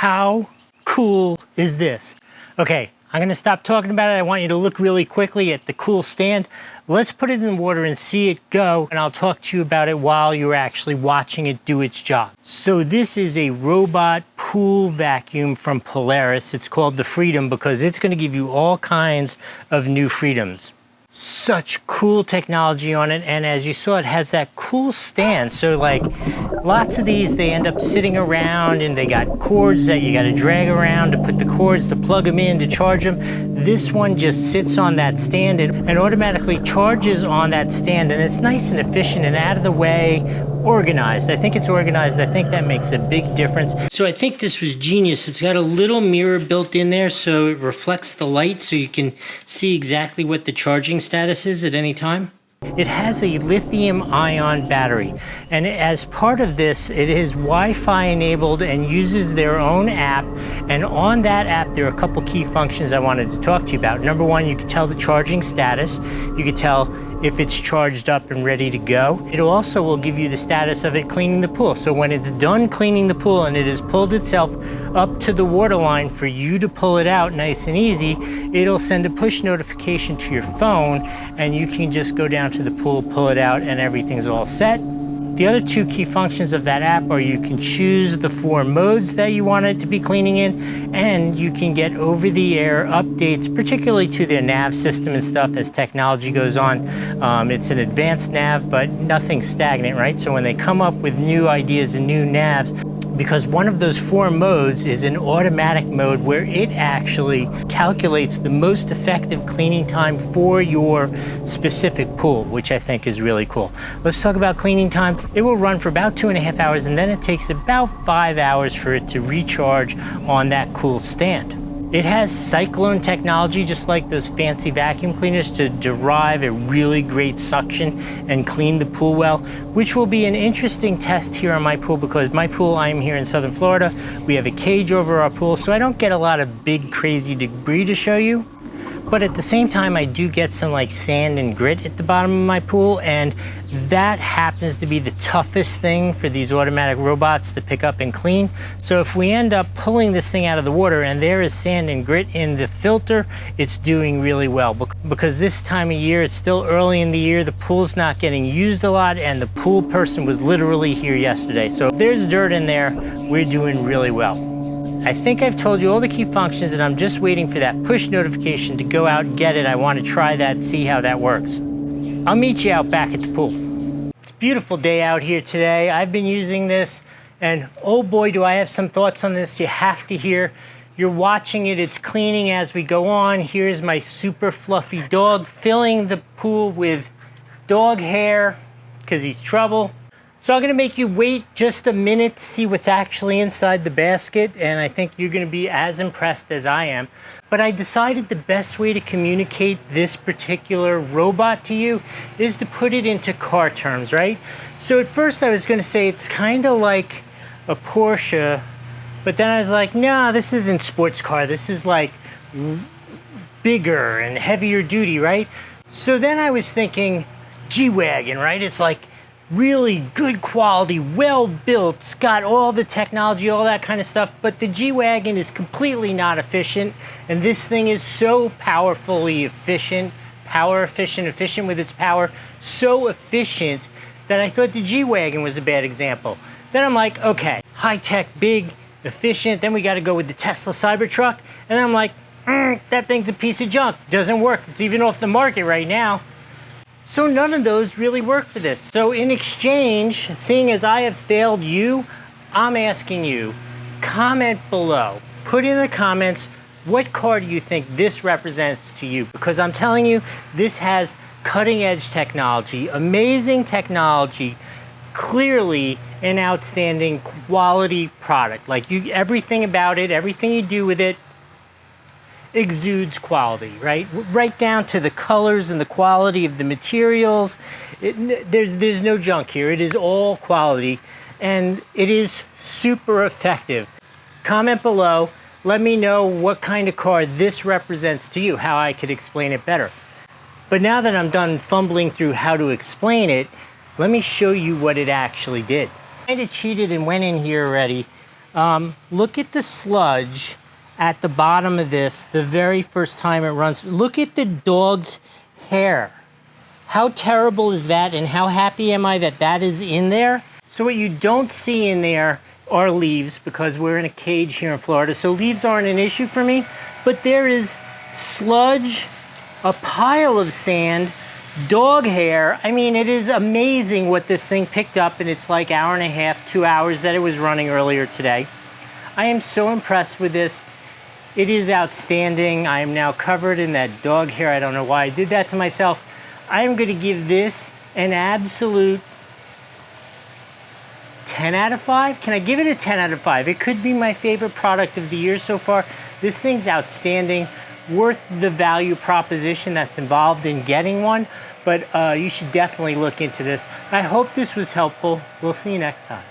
How cool is this? Okay, I'm gonna stop talking about it. I want you to look really quickly at the cool stand. Let's put it in the water and see it go, and I'll talk to you about it while you're actually watching it do its job. So this is a robot pool vacuum from Polaris. It's called the Freedom because it's gonna give you all kinds of new freedoms. Such cool technology on it, and as you saw, it has that cool stand. So like lots of these, they end up sitting around and they got cords that you got to drag around to put the cords, to plug them in, to charge them. This one just sits on that stand and automatically charges on that stand, and it's nice and efficient and out of the way, organized. I think it's organized. I think that makes a big difference. So I think this was genius. It's got a little mirror built in there so it reflects the light so you can see exactly what the charging status is at any time. It has a lithium-ion battery, and as part of this, it is Wi-Fi enabled and uses their own app, and on that app there are a couple key functions I wanted to talk to you about. Number one, you can tell the charging status. You can tell if it's charged up and ready to go. It also will give you the status of it cleaning the pool. So when it's done cleaning the pool and it has pulled itself up to the water line for you to pull it out nice and easy, it'll send a push notification to your phone and you can just go down to the pool, pull it out, and everything's all set. The other two key functions of that app are you can choose the 4 modes that you want it to be cleaning in, and you can get over-the-air updates, particularly to their nav system and stuff as technology goes on. It's an advanced nav, but nothing stagnant, right? So when they come up with new ideas and new navs, because one of those 4 modes is an automatic mode where it actually calculates the most effective cleaning time for your specific pool, which I think is really cool. Let's talk about cleaning time. It will run for about 2.5 hours, and then it takes about 5 hours for it to recharge on that cool stand. It has cyclone technology, just like those fancy vacuum cleaners, to derive a really great suction and clean the pool well, which will be an interesting test here on my pool because my pool, I am here in Southern Florida. We have a cage over our pool, so I don't get a lot of big, crazy debris to show you. But at the same time, I do get some like sand and grit at the bottom of my pool, and that happens to be the toughest thing for these automatic robots to pick up and clean. So if we end up pulling this thing out of the water and there is sand and grit in the filter, it's doing really well. Because this time of year, it's still early in the year, the pool's not getting used a lot, and the pool person was literally here yesterday. So if there's dirt in there, we're doing really well. I think I've told you all the key functions, and I'm just waiting for that push notification to go out and get it. I want to try that, see how that works. I'll meet you out back at the pool. It's a beautiful day out here today. I've been using this, and oh boy, do I have some thoughts on this. You have to hear. You're watching it, it's cleaning as we go on. Here's my super fluffy dog filling the pool with dog hair because he's trouble. So I'm gonna make you wait just a minute to see what's actually inside the basket, and I think you're gonna be as impressed as I am. But I decided the best way to communicate this particular robot to you is to put it into car terms, right? So at first I was gonna say it's kind of like a Porsche, but then I was like, no, this isn't sports car. This is like bigger and heavier duty, right? So then I was thinking G-Wagon, right? It's like really good quality, well built, it's got all the technology, all that kind of stuff, but the G-Wagon is completely not efficient, and this thing is so powerfully efficient, efficient with its power, so efficient that I thought the G-Wagon was a bad example. Then I'm like, okay, high-tech, big, efficient, then we got to go with the Tesla Cybertruck, and then I'm like, that thing's a piece of junk, doesn't work, it's even off the market right now. So none of those really work for this. So in exchange, seeing as I have failed you, I'm asking you, comment below. Put in the comments, what car do you think this represents to you? Because I'm telling you, this has cutting edge technology, amazing technology, clearly an outstanding quality product. Like everything about it, everything you do with it, exudes quality, right? Right down to the colors and the quality of the materials. There's no junk here. It is all quality, and it is super effective. Comment below. Let me know what kind of car this represents to you, how I could explain it better. But now that I'm done fumbling through how to explain it, let me show you what it actually did. I kind of cheated and went in here already Look at the sludge at the bottom of this the very first time it runs. Look at the dog's hair. How terrible is that, and how happy am I that that is in there? So what you don't see in there are leaves, because we're in a cage here in Florida, so leaves aren't an issue for me, but there is sludge, a pile of sand, dog hair. I mean, it is amazing what this thing picked up, and it's like hour and a half, 2 hours that it was running earlier today. I am so impressed with this. It is outstanding. I am now covered in that dog hair. I don't know why I did that to myself. I am going to give this an absolute 10 out of 5. Can I give it a 10 out of 5? It could be my favorite product of the year so far. This thing's outstanding, worth the value proposition that's involved in getting one, but you should definitely look into this. I hope this was helpful. We'll see you next time.